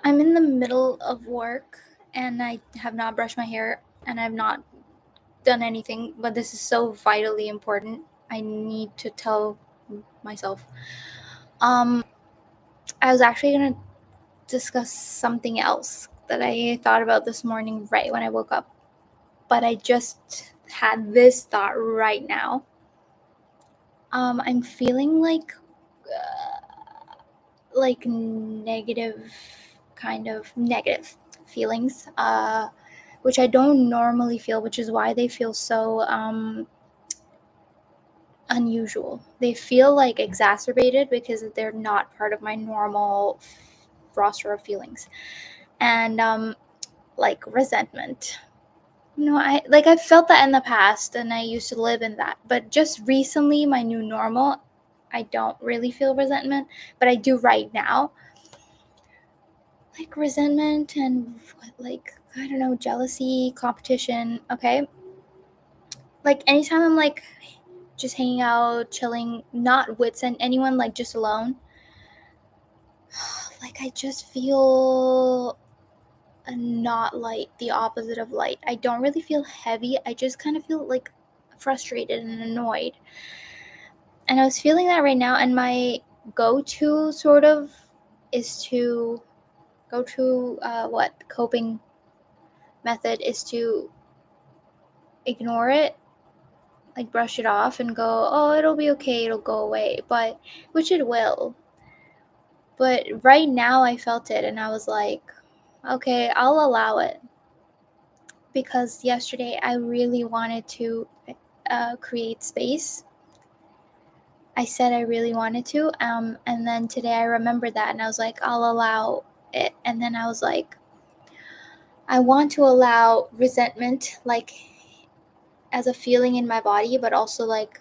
I'm in the middle of work and I have not brushed my hair and I've not done anything, but this is so vitally important. I need to tell myself. I was actually going to discuss something else that I thought about this morning right when I woke up, but I just had this thought right now. I'm feeling negative, kind of negative feelings, which I don't normally feel, which is why they feel so unusual. They feel like exacerbated because they're not part of my normal roster of feelings. And like resentment. I've felt that in the past and I used to live in that. But just recently, my new normal, I don't really feel resentment, but I do right now. Like resentment and I don't know, jealousy, competition, okay? Like anytime I'm like just hanging out, chilling, not with anyone, like just alone, like I just feel not light, the opposite of light. I don't really feel heavy. I just kind of feel like frustrated and annoyed. And I was feeling that right now, and my go-to sort of is to what coping method is to ignore it, like brush it off and go, oh, it'll be okay, it'll go away, but which it will. But right now I felt it and I was like, okay, I'll allow it, because yesterday I really wanted to create space. I said I really wanted to, and then today I remembered that and I was like, I'll allow it. And then I was like, I want to allow resentment, like as a feeling in my body, but also like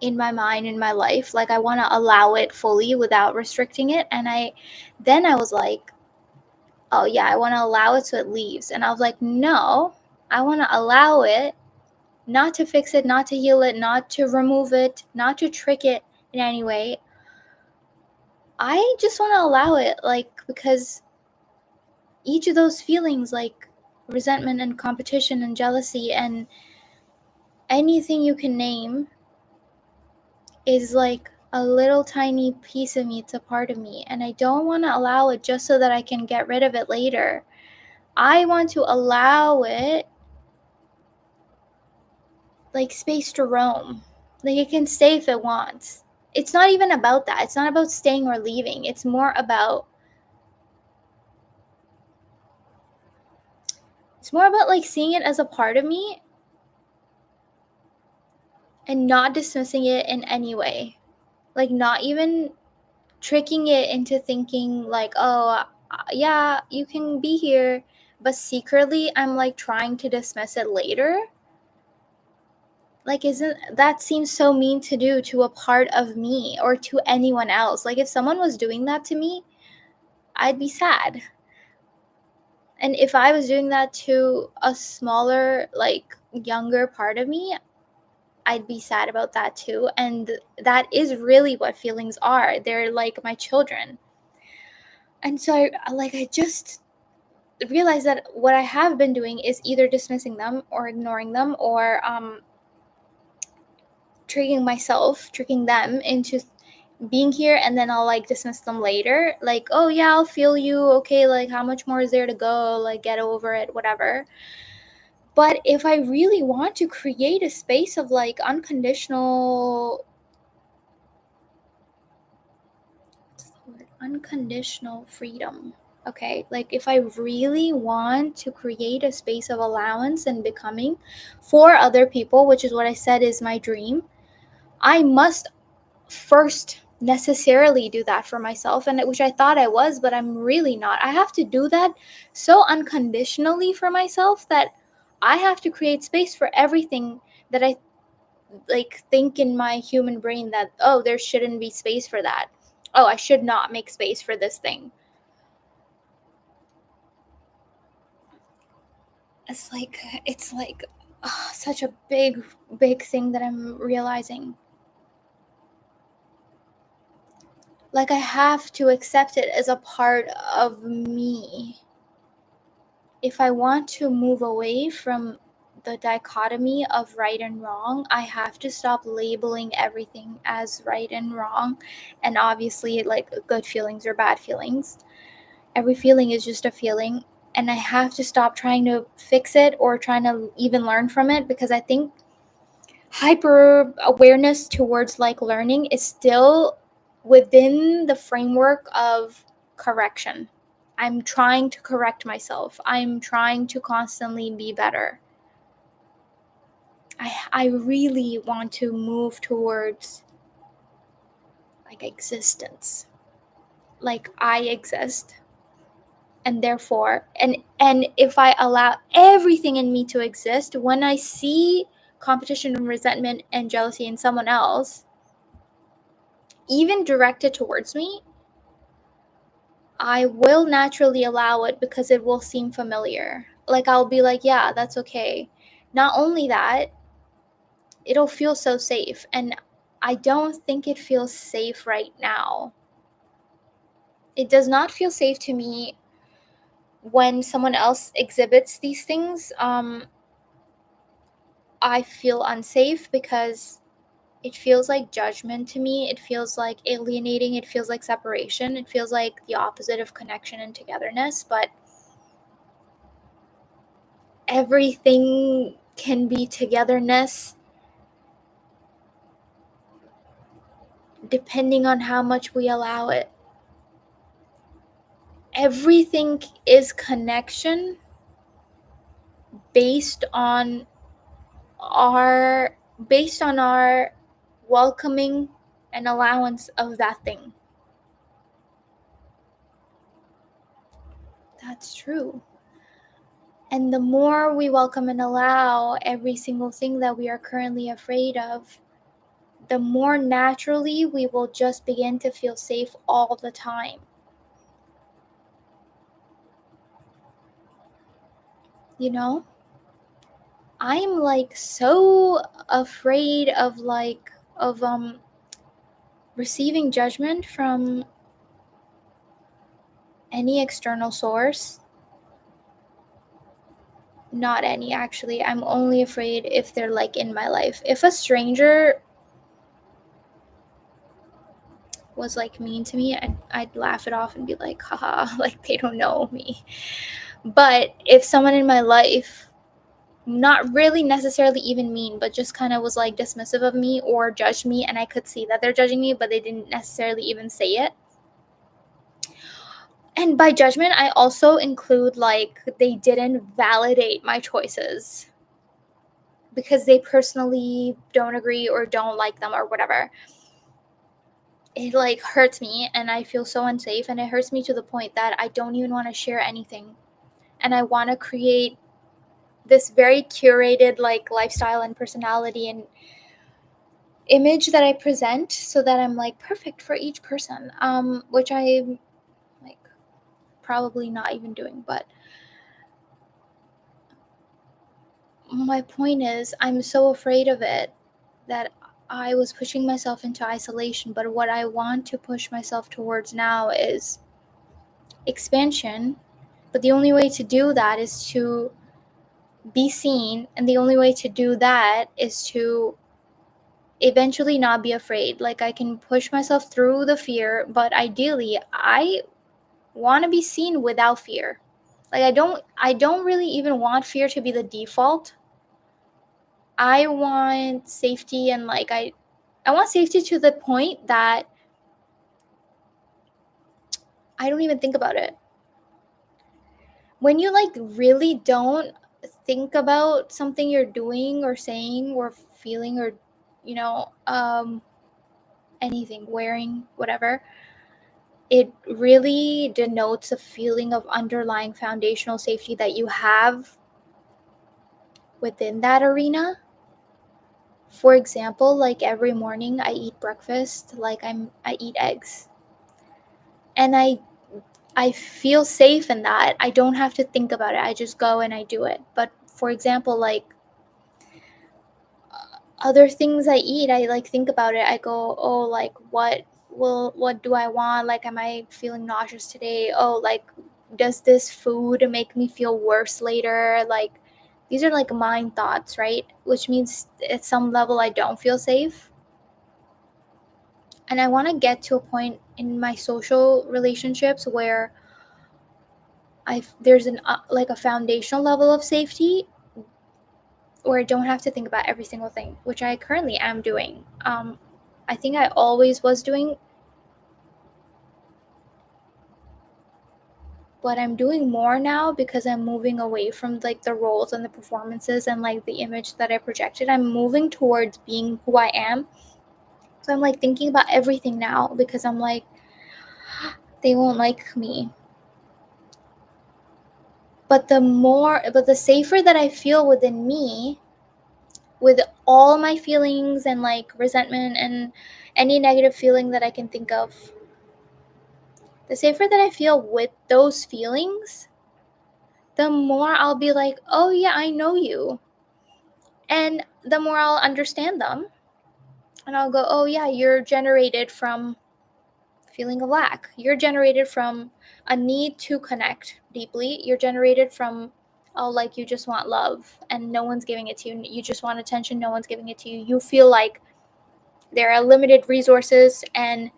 in my mind, in my life. Like I want to allow it fully without restricting it. And I was like, oh yeah, I want to allow it so it leaves. And I was like, no, I want to allow it, not to fix it, not to heal it, not to remove it, not to trick it in any way. I just want to allow it, like, because each of those feelings, like resentment and competition and jealousy and anything you can name, is like a little tiny piece of me. It's a part of me. And I don't want to allow it just so that I can get rid of it later. I want to allow it like space to roam. Like it can stay if it wants. It's not even about that. It's not about staying or leaving. It's more about like seeing it as a part of me and not dismissing it in any way. Like not even tricking it into thinking like, oh, yeah, you can be here, but secretly I'm like trying to dismiss it later. Like, isn't that seems so mean to do to a part of me or to anyone else? Like if someone was doing that to me, I'd be sad. And if I was doing that to a smaller, like younger part of me, I'd be sad about that too. And that is really what feelings are. They're like my children. And so I just realized that what I have been doing is either dismissing them or ignoring them, or tricking them into being here, and then I'll like dismiss them later. Like, oh yeah, I'll feel you. Okay, like how much more is there to go? Like get over it, whatever. But if I really want to create a space of like unconditional freedom, okay, like if I really want to create a space of allowance and becoming for other people, which is what I said is my dream, I must first necessarily do that for myself, and which I thought I was, but I'm really not. I have to do that so unconditionally for myself that I have to create space for everything that I like think in my human brain that, oh, there shouldn't be space for that. Oh, I should not make space for this thing. It's like such a big thing that I'm realizing. Like, I have to accept it as a part of me. If I want to move away from the dichotomy of right and wrong, I have to stop labeling everything as right and wrong. And obviously, like, good feelings or bad feelings. Every feeling is just a feeling. And I have to stop trying to fix it or trying to even learn from it, because I think hyper awareness towards like learning is still within the framework of correction. I'm trying to correct myself. I'm trying to constantly be better. I really want to move towards like existence. Like I exist. And therefore, and if I allow everything in me to exist, when I see competition and resentment and jealousy in someone else, even directed towards me, I will naturally allow it because it will seem familiar. Like I'll be like, yeah, that's okay. Not only that, it'll feel so safe. And I don't think it feels safe right now. It does not feel safe to me when someone else exhibits these things. I feel unsafe because it feels like judgment to me. It feels like alienating. It feels like separation. It feels like the opposite of connection and togetherness. But everything can be togetherness depending on how much we allow it. Everything is connection based on our welcoming and allowance of that thing. That's true. And the more we welcome and allow every single thing that we are currently afraid of, the more naturally we will just begin to feel safe all the time. You know? I'm like so afraid of receiving judgment from any external source. Not any, actually. I'm only afraid if they're like in my life. If a stranger was like mean to me, I'd laugh it off and be like, haha, like they don't know me. But if someone in my life, not really necessarily even mean, but just kind of was like dismissive of me or judged me, and I could see that they're judging me, but they didn't necessarily even say it. And by judgment, I also include like they didn't validate my choices because they personally don't agree or don't like them or whatever. It like hurts me and I feel so unsafe, and it hurts me to the point that I don't even want to share anything. And I want to create this very curated like lifestyle and personality and image that I present so that I'm like perfect for each person, which I'm like probably not even doing. But my point is, I'm so afraid of it that I was pushing myself into isolation. But what I want to push myself towards now is expansion. But the only way to do that is to be seen, and the only way to do that is to eventually not be afraid. Like I can push myself through the fear, but ideally I want to be seen without fear. Like I don't really even want fear to be the default. I want safety, and like I want safety to the point that I don't even think about it. When you like really don't think about something you're doing or saying or feeling or you know anything, wearing, whatever, it really denotes a feeling of underlying foundational safety that you have within that arena. For example, like every morning I eat breakfast, like I eat eggs. And I feel safe in that. I don't have to think about it. I just go and I do it. But for example, like other things I eat, I like think about it. I go, "Oh, like what well, what do I want? Like, am I feeling nauseous today? Oh, like, does this food make me feel worse later? Like, these are like mind thoughts, right? Which means at some level I don't feel safe. And I want to get to a point in my social relationships where there's an like a foundational level of safety where I don't have to think about every single thing, which I currently am doing. I think I always was doing, but I'm doing more now because I'm moving away from like the roles and the performances and like the image that I projected. I'm moving towards being who I am. So I'm like thinking about everything now because I'm like, they won't like me. But the safer that I feel within me, with all my feelings and like resentment and any negative feeling that I can think of, the safer that I feel with those feelings, the more I'll be like, oh yeah, I know you. And the more I'll understand them. And I'll go, oh yeah, you're generated from feeling a lack. You're generated from a need to connect deeply. You're generated from, oh, like you just want love and no one's giving it to you. You just want attention, no one's giving it to you. You feel like there are limited resources and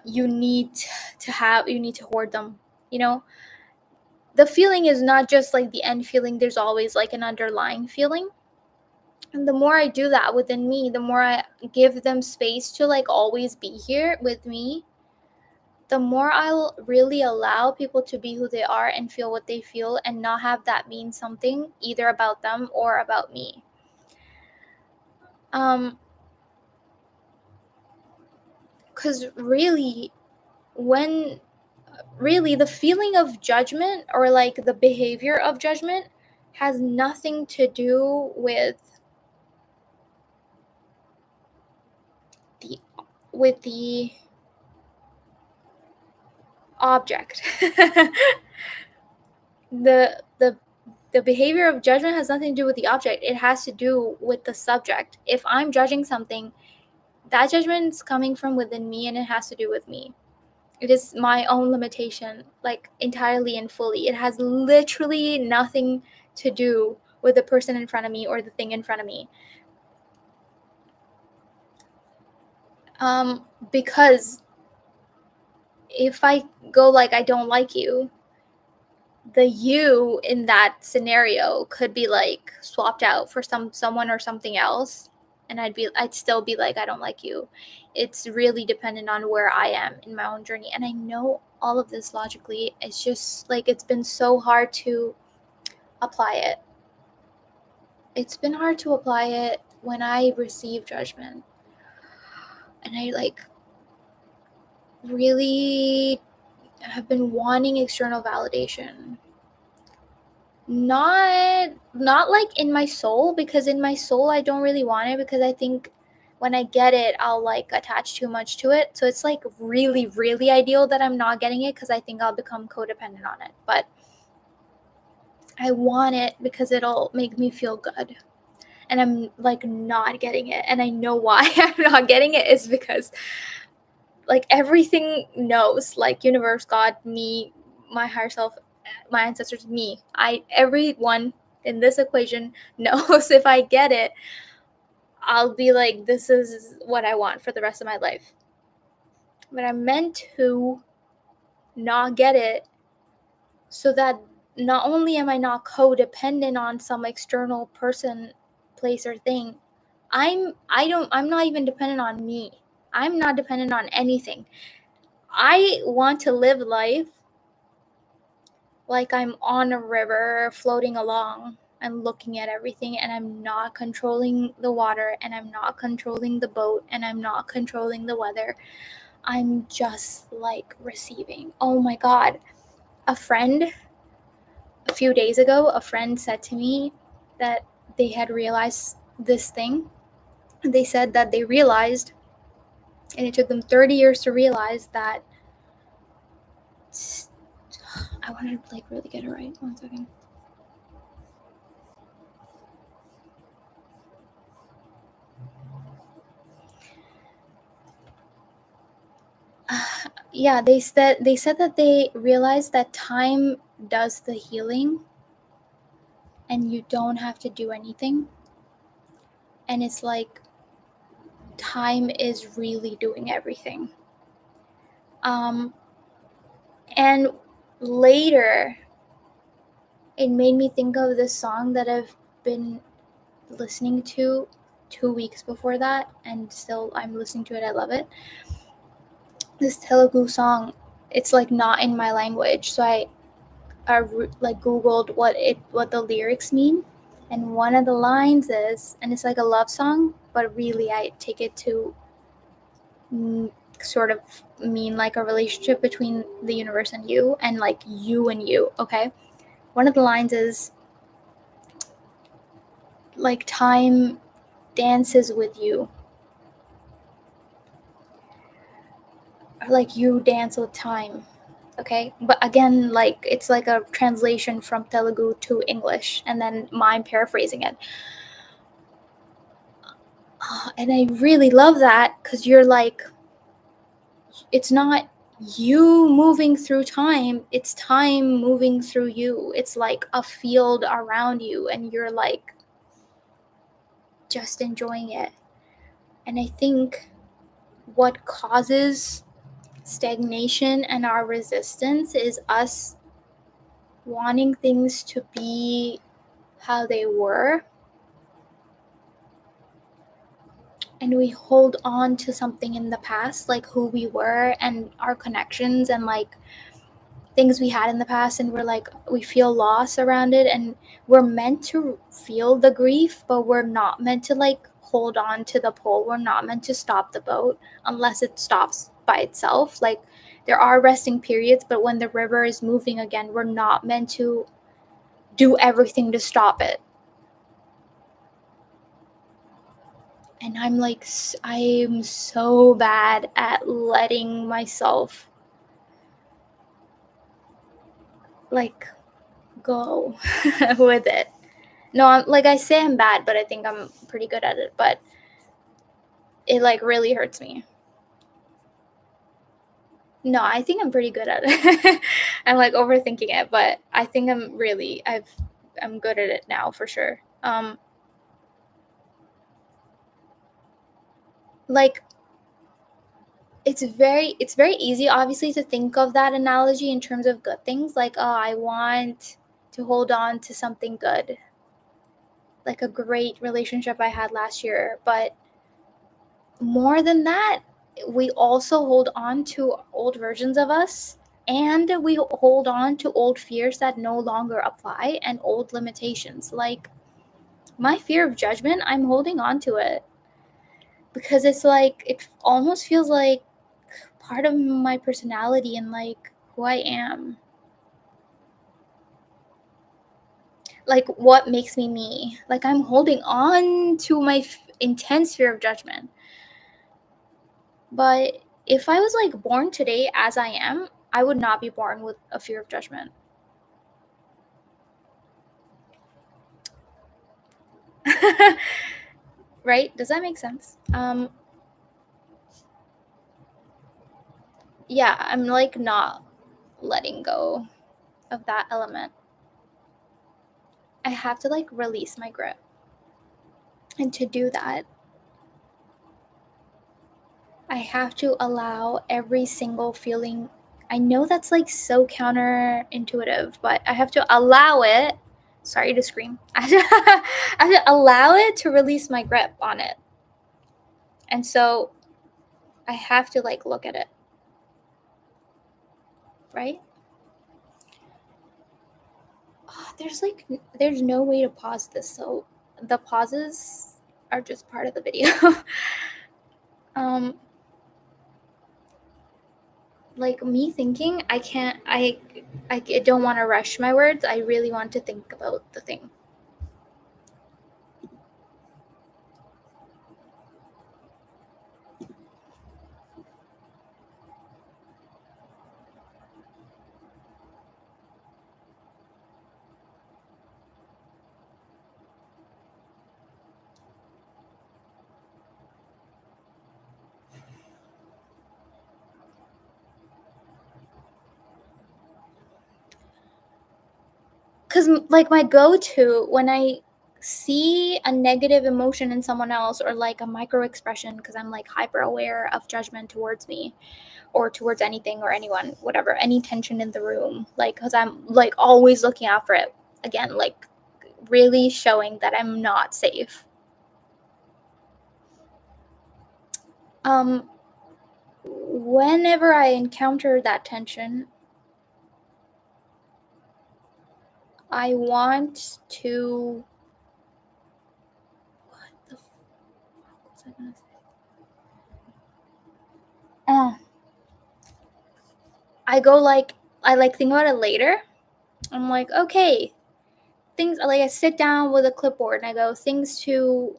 you need to hoard them. You know, the feeling is not just like the end feeling, there's always like an underlying feeling. And the more I do that within me, the more I give them space to like always be here with me, the more I'll really allow people to be who they are and feel what they feel and not have that mean something either about them or about me. Because really the feeling of judgment or like the behavior of judgment has nothing to do the with the object. The behavior of judgment has nothing to do with the object. It has to do with the subject. If I'm judging something, that judgment is coming from within me and it has to do with me. It is my own limitation, like entirely and fully. It has literally nothing to do with the person in front of me or the thing in front of me. Because if I go like, I don't like you, the you in that scenario could be like swapped out for someone or something else, and I'd still be like, I don't like you. It's really dependent on where I am in my own journey, and I know all of this logically. It's just like it's been so hard to apply it. It's been hard to apply it when I receive judgment, and I like really have been wanting external validation. Not like in my soul, because in my soul I don't really want it, because I think when I get it I'll like attach too much to it. So it's like really really ideal that I'm not getting it, because I think I'll become codependent on it. But I want it because it'll make me feel good, and I'm like not getting it, and I know why I'm not getting it is because like everything knows, like universe, God, me, my higher self, my ancestors, me, everyone in this equation knows if I get it, I'll be like, this is what I want for the rest of my life. But I'm meant to not get it so that not only am I not codependent on some external person, place, or thing, I'm not even dependent on me. I'm not dependent on anything. I want to live life like I'm on a river floating along and looking at everything, and I'm not controlling the water, and I'm not controlling the boat, and I'm not controlling the weather. I'm just like receiving. Oh my God. A few days ago, a friend said to me that they had realized this thing. They said that they realized, and it took them 30 years to realize that. I wanted to like really get it right. 1 second. yeah, they said that they realized that time does the healing and you don't have to do anything. And it's like time is really doing everything. And later, it made me think of this song that I've been listening to 2 weeks before that, and still I'm listening to it. I love it. This Telegu song. It's like not in my language, so I like Googled what the lyrics mean, and one of the lines is, and it's like a love song, but really I take it to sort of mean like a relationship between the universe and you, and like you and you. Okay, one of the lines is like time dances with you, or like you dance with time. Okay, but again, like it's like a translation from Telugu to English, and then mine paraphrasing it. And I really love that, because you're like, it's not you moving through time, it's time moving through you. It's like a field around you, and you're like just enjoying it. And I think what causes stagnation and our resistance is us wanting things to be how they were, and we hold on to something in the past, like who we were and our connections and like things we had in the past, and we're like, we feel loss around it, and we're meant to feel the grief, but we're not meant to like hold on to the pole. We're not meant to stop the boat unless it stops by itself. Like there are resting periods, but when the river is moving again, we're not meant to do everything to stop it. And I'm like, I am so bad at letting myself like go with it. No, I'm like, I say I'm bad, but I think I'm pretty good at it. But it like really hurts me. No, I think I'm pretty good at it. I'm like overthinking it, but I think I'm good at it now for sure. Like it's very easy obviously to think of that analogy in terms of good things, like, oh, I want to hold on to something good, like a great relationship I had last year. But more than that, we also hold on to old versions of us, and we hold on to old fears that no longer apply, and old limitations. Like my fear of judgment, I'm holding on to it because it's like, it almost feels like part of my personality and like who I am. Like what makes me me. Like I'm holding on to my intense fear of judgment. But if I was like born today as I am, I would not be born with a fear of judgment. Right? Does that make sense? Yeah, I'm like not letting go of that element. I have to like release my grip. And to do that, I have to allow every single feeling. I know that's like so counterintuitive, but I have to allow it. Sorry to scream. I have to allow it to release my grip on it. And so I have to like look at it, right? There's no way to pause this, so the pauses are just part of the video. um like me thinking, I don't want to rush my words. I really want to think about the thing. because like my go-to when I see a negative emotion in someone else, or like a micro expression, because I'm like hyper aware of judgment towards me or towards anything or anyone, whatever, any tension in the room, like, because I'm like always looking out for it, again, like really showing that I'm not safe. Whenever I encounter that tension, I want to, what the fuck was I gonna say? I go like, I like think about it later. I'm like, okay, things, like I sit down with a clipboard and I go, things to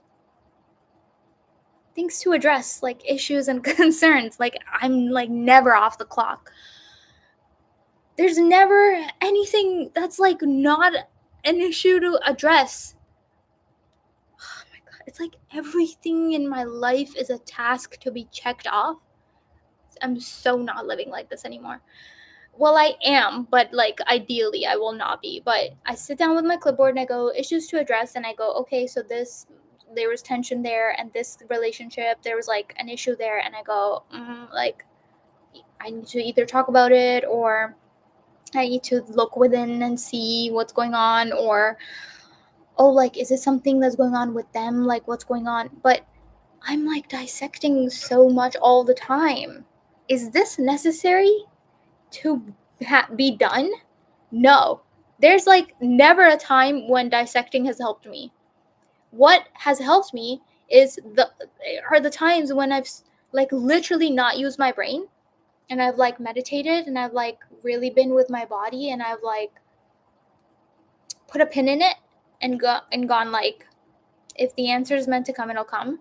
address, like issues and concerns. Like I'm like never off the clock. There's never anything that's like not an issue to address. Oh my god, it's like everything in my life is a task to be checked off. I'm so not living like this anymore. Well, I am, but like ideally I will not be. But I sit down with my clipboard and I go, issues to address, and I go, okay, so this, there was tension there, and this relationship there was like an issue there, and I go, like I need to either talk about it, or I need to look within and see what's going on, or oh, like is it something that's going on with them, like what's going on. But I'm like dissecting so much all the time. Is this necessary to be done? No. There's like never a time when dissecting has helped me. What has helped me is the times when I've like literally not used my brain, and I've like meditated, and I've like really been with my body, and I've like put a pin in it and gone like, if the answer is meant to come, it'll come.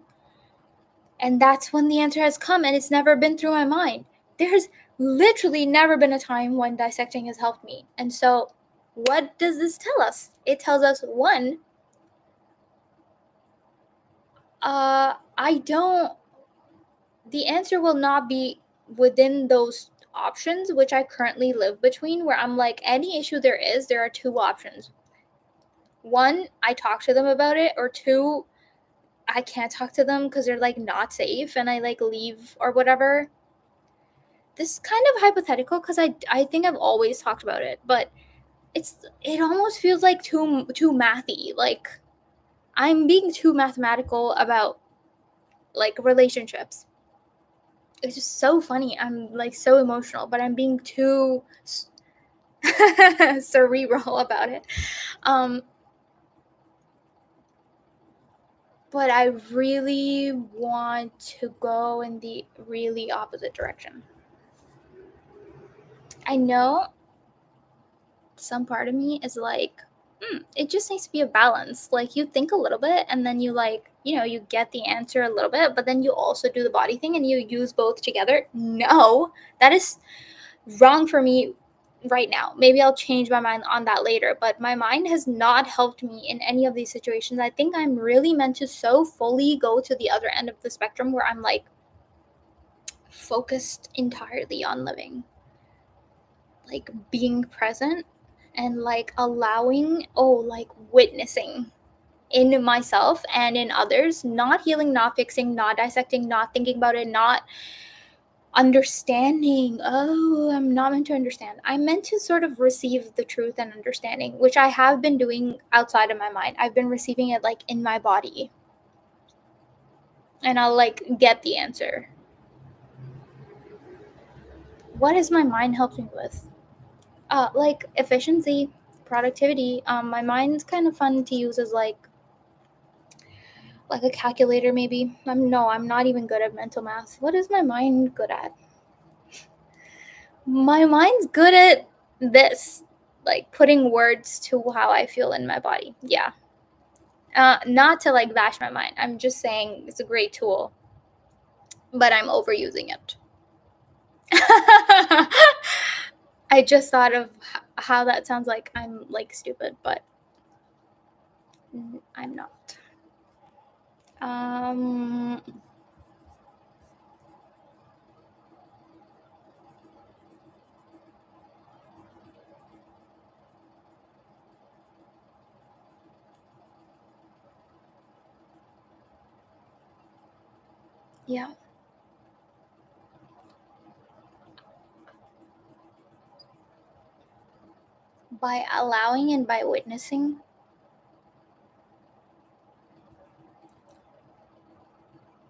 And that's when the answer has come, and it's never been through my mind. There's literally never been a time when dissecting has helped me. And so what does this tell us? It tells us, one, the answer will not be within those options which I currently live between, where I'm like, any issue there are two options. One, I talk to them about it, or two, I can't talk to them because they're like not safe and I like leave or whatever. This is kind of hypothetical because I think I've always talked about it, but it almost feels like too mathy. Like I'm being too mathematical about like relationships. It's just so funny. I'm like so emotional, but I'm being too cerebral about it. But I really want to go in the really opposite direction. I know some part of me is like, it just needs to be a balance. Like you think a little bit, and then you like, you get the answer a little bit, but then you also do the body thing and you use both together. No, that is wrong for me right now. Maybe I'll change my mind on that later, but my mind has not helped me in any of these situations. I think I'm really meant to so fully go to the other end of the spectrum where I'm like focused entirely on living, like being present, and like allowing, like witnessing in myself and in others, not healing, not fixing, not dissecting, not thinking about it, not understanding. Oh, I'm not meant to understand. I'm meant to sort of receive the truth and understanding, which I have been doing outside of my mind. I've been receiving it like in my body, and I'll like get the answer. What has my mind helped me with? Like efficiency, productivity. My mind's kind of fun to use as like a calculator maybe. I'm not even good at mental math. What is my mind good at? My mind's good at this, like putting words to how I feel in my body. Yeah. Not to like bash my mind. I'm just saying it's a great tool, but I'm overusing it. I just thought of how that sounds like I'm like stupid, but I'm not. Um, Yeah. By allowing and by witnessing.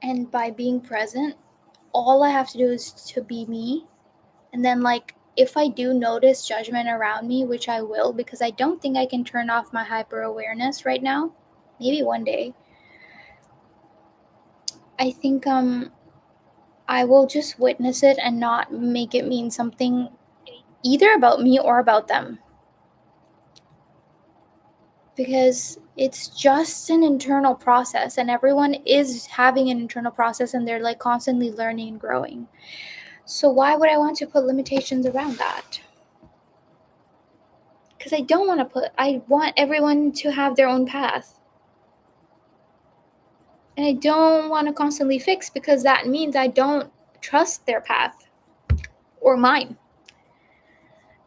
And by being present, all I have to do is to be me. And then, like, if I do notice judgment around me, which I will, because I don't think I can turn off my hyper awareness right now, maybe one day, I think I will just witness it and not make it mean something either about me or about them. Because it's just an internal process, and everyone is having an internal process, and they're like constantly learning and growing. So why would I want to put limitations around that? Because I want everyone to have their own path. And I don't want to constantly fix, because that means I don't trust their path or mine.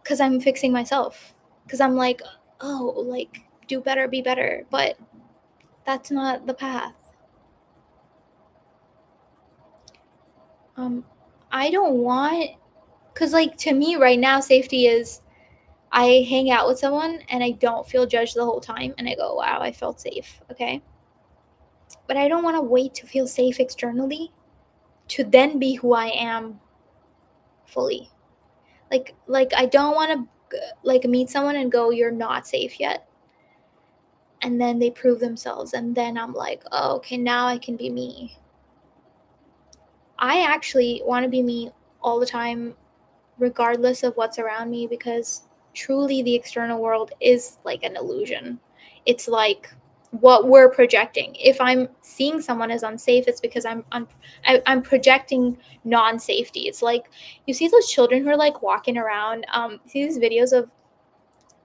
Because I'm fixing myself. Because I'm like, oh, like, do better, be better. But that's not the path. I don't want, because, like, to me right now, safety is I hang out with someone and I don't feel judged the whole time. And I go, wow, I felt safe. Okay. But I don't want to wait to feel safe externally to then be who I am fully. Like I don't want to like meet someone and go, you're not safe yet, and then they prove themselves, and then I'm like, oh, okay, now I can be me. I actually want to be me all the time, regardless of what's around me, because truly the external world is like an illusion. It's like what we're projecting. If I'm seeing someone as unsafe, it's because I'm projecting non-safety. It's like you see those children who are like walking around. See these videos of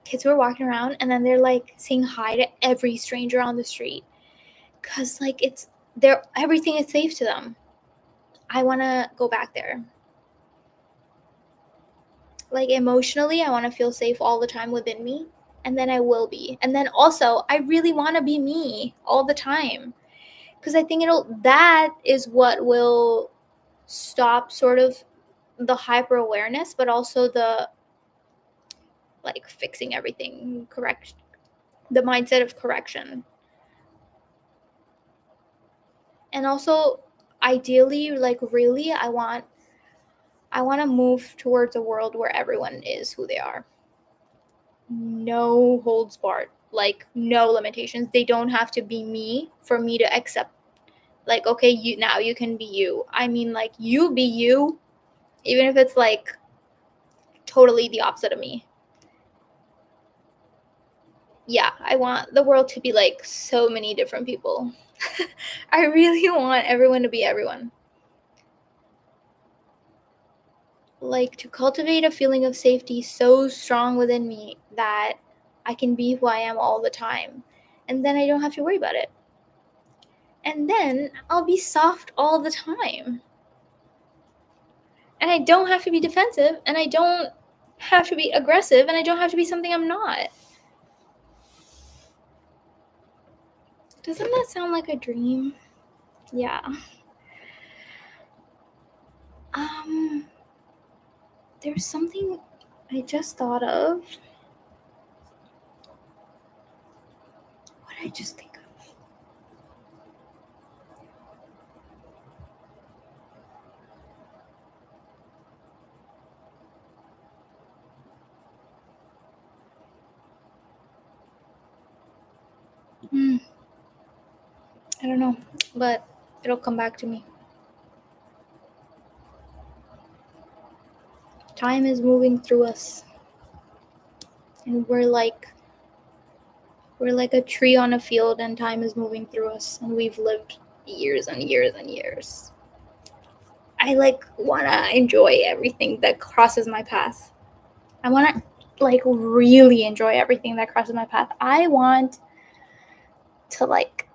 kids who are walking around and then they're like saying hi to every stranger on the street, because like it's they're everything is safe to them. I want to go back there. Like emotionally, I want to feel safe all the time within me, and then I will be. And then also, I really want to be me all the time, because I think that is what will stop sort of the hyper awareness, but also the like fixing everything, correct, the mindset of correction. And also, ideally, like really, I want to move towards a world where everyone is who they are. No holds barred, like no limitations. They don't have to be me for me to accept, like, okay, you can be you. I mean, like, you be you, even if it's like totally the opposite of me. Yeah, I want the world to be like so many different people. I really want everyone to be everyone. Like, to cultivate a feeling of safety so strong within me that I can be who I am all the time. And then I don't have to worry about it. And then I'll be soft all the time. And I don't have to be defensive, and I don't have to be aggressive, and I don't have to be something I'm not. Doesn't that sound like a dream? Yeah. There's something I just thought of. What did I just think of? I don't know, but it'll come back to me. Time is moving through us, and we're like a tree on a field, and time is moving through us, and we've lived years and years and years. I like want to enjoy everything that crosses my path. I want to like really enjoy everything that crosses my path. I want to like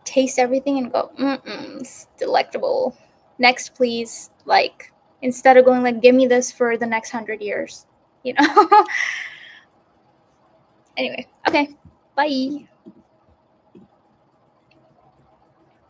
taste everything and go, it's delectable. Next, please. Like, instead of going like, give me this for the next 100 years, you know? Anyway, okay. Bye.